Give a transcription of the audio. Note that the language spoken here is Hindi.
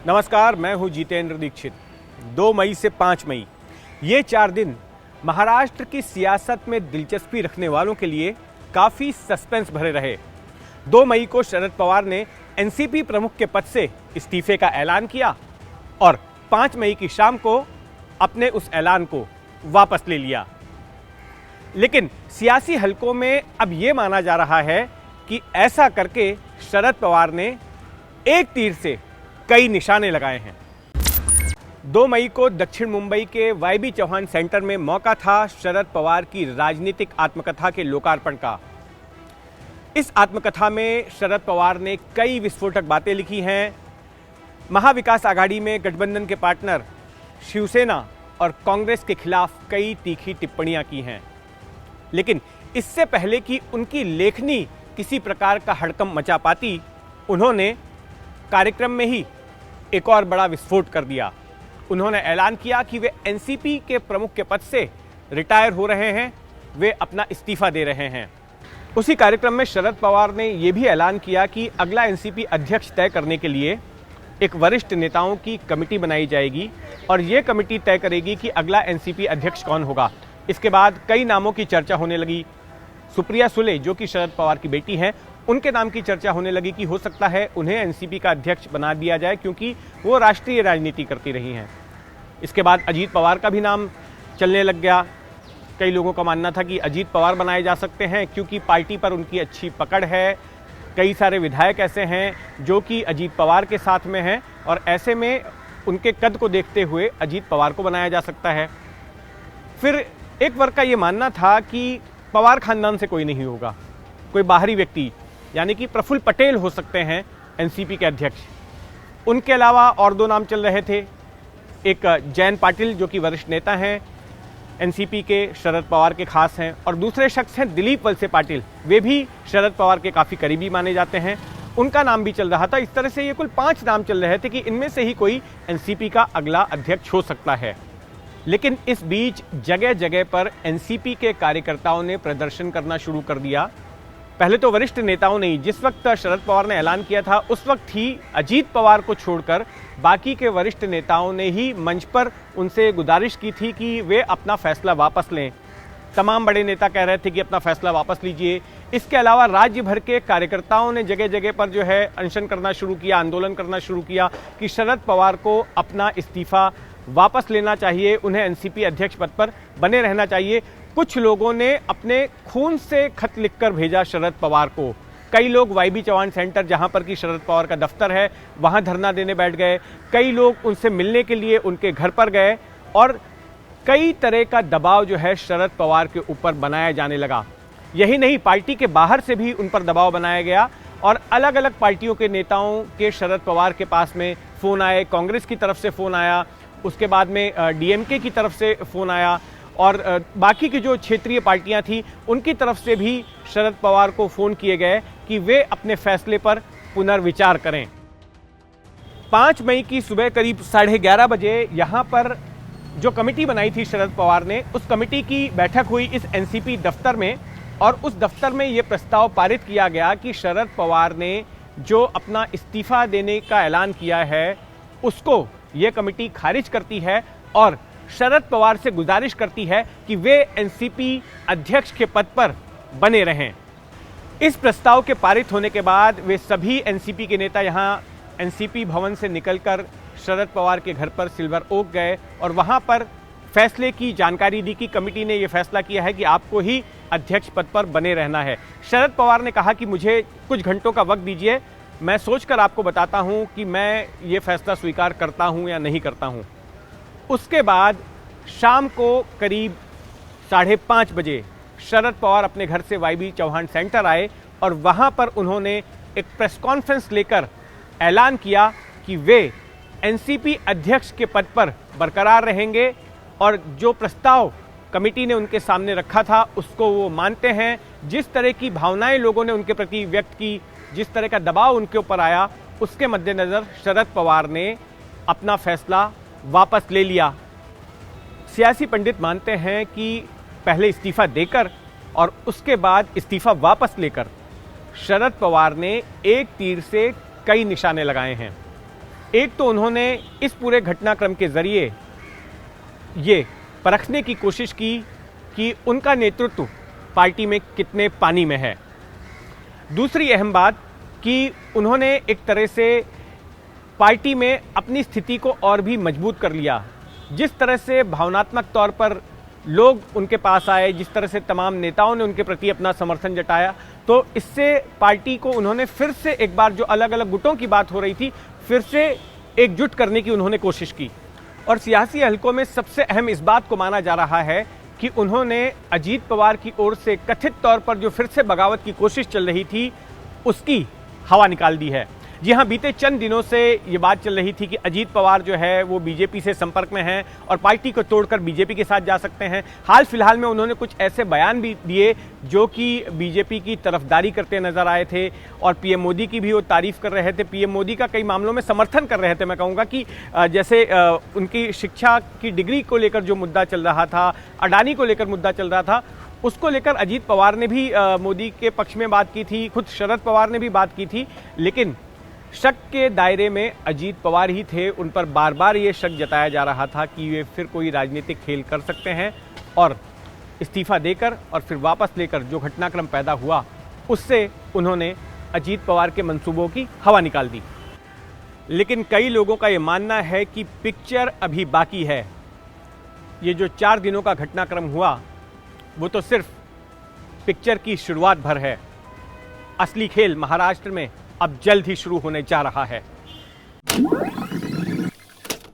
नमस्कार, मैं हूं जितेंद्र दीक्षित। 2 मई से 5 मई ये 4 दिन महाराष्ट्र की सियासत में दिलचस्पी रखने वालों के लिए काफ़ी सस्पेंस भरे रहे। 2 मई को शरद पवार ने एनसीपी प्रमुख के पद से इस्तीफे का ऐलान किया और 5 मई की शाम को अपने उस ऐलान को वापस ले लिया। लेकिन सियासी हलकों में अब ये माना जा रहा है कि ऐसा करके शरद पवार ने एक तीर से कई निशाने लगाए हैं। 2 मई को दक्षिण मुंबई के वाईबी चौहान सेंटर में मौका था शरद पवार की राजनीतिक आत्मकथा के लोकार्पण का। इस आत्मकथा में शरद पवार ने कई विस्फोटक बातें लिखी हैं। महाविकास आघाड़ी में गठबंधन के पार्टनर शिवसेना और कांग्रेस के खिलाफ कई तीखी टिप्पणियां की हैं। लेकिन इससे पहले कि उनकी लेखनी किसी प्रकार का हड़कंप मचा पाती, उन्होंने कार्यक्रम में ही एक और बड़ा विस्फोट कर दिया। उन्होंने ऐलान किया कि वे एनसीपी के प्रमुख के पद से रिटायर हो रहे हैं, वे अपना इस्तीफा दे रहे हैं। उसी कार्यक्रम में शरद पवार ने यह भी ऐलान किया कि अगला एनसीपी अध्यक्ष तय करने के लिए एक वरिष्ठ नेताओं की कमेटी बनाई जाएगी और यह कमेटी तय करेगी कि अगला एनसीपी अध्यक्ष कौन होगा। इसके बाद कई नामों की चर्चा होने लगी। सुप्रिया सुले, जो कि शरद पवार की बेटी हैं, उनके नाम की चर्चा होने लगी कि हो सकता है उन्हें एनसीपी का अध्यक्ष बना दिया जाए, क्योंकि वो राष्ट्रीय राजनीति करती रही हैं। इसके बाद अजीत पवार का भी नाम चलने लग गया। कई लोगों का मानना था कि अजीत पवार बनाए जा सकते हैं क्योंकि पार्टी पर उनकी अच्छी पकड़ है। कई सारे विधायक ऐसे हैं जो कि अजीत पवार के साथ में हैं और ऐसे में उनके कद को देखते हुए अजीत पवार को बनाया जा सकता है। फिर एक वर्ग का ये मानना था कि पवार खानदान से कोई नहीं होगा, कोई बाहरी व्यक्ति यानी कि प्रफुल्ल पटेल हो सकते हैं एनसीपी के अध्यक्ष। उनके अलावा और 2 नाम चल रहे थे। एक जयंत पाटिल, जो कि वरिष्ठ नेता हैं एनसीपी के, शरद पवार के खास हैं, और दूसरे शख्स हैं दिलीप वलसे पाटिल, वे भी शरद पवार के काफ़ी करीबी माने जाते हैं। उनका नाम भी चल रहा था। इस तरह से ये कुल 5 नाम चल रहे थे कि इनमें से ही कोई एनसीपी का अगला अध्यक्ष हो सकता है। लेकिन इस बीच जगह जगह पर एनसीपी के कार्यकर्ताओं ने प्रदर्शन करना शुरू कर दिया। पहले तो वरिष्ठ नेताओं ने, जिस वक्त शरद पवार ने ऐलान किया था उस वक्त ही अजीत पवार को छोड़कर बाकी के वरिष्ठ नेताओं ने ही मंच पर उनसे गुजारिश की थी कि वे अपना फैसला वापस लें। तमाम बड़े नेता कह रहे थे कि अपना फैसला वापस लीजिए। इसके अलावा राज्य भर के कार्यकर्ताओं ने जगह जगह पर जो है अनशन करना शुरू किया, आंदोलन करना शुरू किया कि शरद पवार को अपना इस्तीफा वापस लेना चाहिए, उन्हें एनसीपी अध्यक्ष पद पर बने रहना चाहिए। कुछ लोगों ने अपने खून से खत लिखकर भेजा शरद पवार को। कई लोग वाईबी चौहान सेंटर, जहां पर कि शरद पवार का दफ्तर है, वहां धरना देने बैठ गए। कई लोग उनसे मिलने के लिए उनके घर पर गए और कई तरह का दबाव जो है शरद पवार के ऊपर बनाया जाने लगा। यही नहीं, पार्टी के बाहर से भी उन पर दबाव बनाया गया और अलग अलग पार्टियों के नेताओं के शरद पवार के पास में फ़ोन आए। कांग्रेस की तरफ से फ़ोन आया, उसके बाद में डीएमके की तरफ से फ़ोन आया और बाकी की जो क्षेत्रीय पार्टियां थी उनकी तरफ से भी शरद पवार को फ़ोन किए गए कि वे अपने फैसले पर पुनर्विचार करें। 5 मई की सुबह करीब 11:30 बजे यहाँ पर जो कमेटी बनाई थी शरद पवार ने, उस कमेटी की बैठक हुई इस एनसीपी दफ्तर में और उस दफ्तर में ये प्रस्ताव पारित किया गया कि शरद पवार ने जो अपना इस्तीफा देने का ऐलान किया है उसको ये कमेटी खारिज करती है और शरद पवार से गुजारिश करती है कि वे एनसीपी अध्यक्ष के पद पर बने रहें। इस प्रस्ताव के पारित होने के बाद वे सभी एनसीपी के नेता यहां एनसीपी भवन से निकलकर शरद पवार के घर पर सिल्वर ओक गए और वहां पर फैसले की जानकारी दी कि कमेटी ने यह फैसला किया है कि आपको ही अध्यक्ष पद पर बने रहना है। शरद पवार ने कहा कि मुझे कुछ घंटों का वक्त दीजिए, मैं सोचकर आपको बताता हूं कि मैं ये फैसला स्वीकार करता हूं या नहीं करता हूं। उसके बाद शाम को करीब 5:30 बजे शरद पवार अपने घर से वाईबी चौहान सेंटर आए और वहां पर उन्होंने एक प्रेस कॉन्फ्रेंस लेकर ऐलान किया कि वे एनसीपी अध्यक्ष के पद पर बरकरार रहेंगे और जो प्रस्ताव कमेटी ने उनके सामने रखा था उसको वो मानते हैं। जिस तरह की भावनाएं लोगों ने उनके प्रति व्यक्त की, जिस तरह का दबाव उनके ऊपर आया, उसके मद्देनज़र शरद पवार ने अपना फैसला वापस ले लिया। सियासी पंडित मानते हैं कि पहले इस्तीफा देकर और उसके बाद इस्तीफा वापस लेकर शरद पवार ने एक तीर से कई निशाने लगाए हैं। एक तो उन्होंने इस पूरे घटनाक्रम के जरिए ये परखने की कोशिश की कि उनका नेतृत्व पार्टी में कितने पानी में है। दूसरी अहम बात कि उन्होंने एक तरह से पार्टी में अपनी स्थिति को और भी मजबूत कर लिया। जिस तरह से भावनात्मक तौर पर लोग उनके पास आए, जिस तरह से तमाम नेताओं ने उनके प्रति अपना समर्थन जताया, तो इससे पार्टी को उन्होंने फिर से एक बार जो अलग अलग गुटों की बात हो रही थी, फिर से एकजुट करने की उन्होंने कोशिश की। और सियासी हलकों में सबसे अहम इस बात को माना जा रहा है कि उन्होंने अजीत पवार की ओर से कथित तौर पर जो फिर से बगावत की कोशिश चल रही थी, उसकी हवा निकाल दी है। जी हां, बीते चंद दिनों से ये बात चल रही थी कि अजीत पवार जो है वो बीजेपी से संपर्क में हैं और पार्टी को तोड़कर बीजेपी के साथ जा सकते हैं। हाल फिलहाल में उन्होंने कुछ ऐसे बयान भी दिए जो कि बीजेपी की तरफदारी करते नजर आए थे और पीएम मोदी की भी वो तारीफ कर रहे थे। पीएम मोदी का कई मामलों में समर्थन कर रहे थे। मैं कहूँगा कि जैसे उनकी शिक्षा की डिग्री को लेकर जो मुद्दा चल रहा था, अडानी को लेकर मुद्दा चल रहा था, उसको लेकर अजीत पवार ने भी मोदी के पक्ष में बात की थी, खुद शरद पवार ने भी बात की थी। लेकिन शक के दायरे में अजीत पवार ही थे। उन पर बार बार ये शक जताया जा रहा था कि वे फिर कोई राजनीतिक खेल कर सकते हैं और इस्तीफा देकर और फिर वापस लेकर जो घटनाक्रम पैदा हुआ, उससे उन्होंने अजीत पवार के मंसूबों की हवा निकाल दी। लेकिन कई लोगों का ये मानना है कि पिक्चर अभी बाकी है। ये जो 4 दिनों का घटनाक्रम हुआ, वो तो सिर्फ पिक्चर की शुरुआत भर है। असली खेल महाराष्ट्र में अब जल्द ही शुरू होने जा रहा है।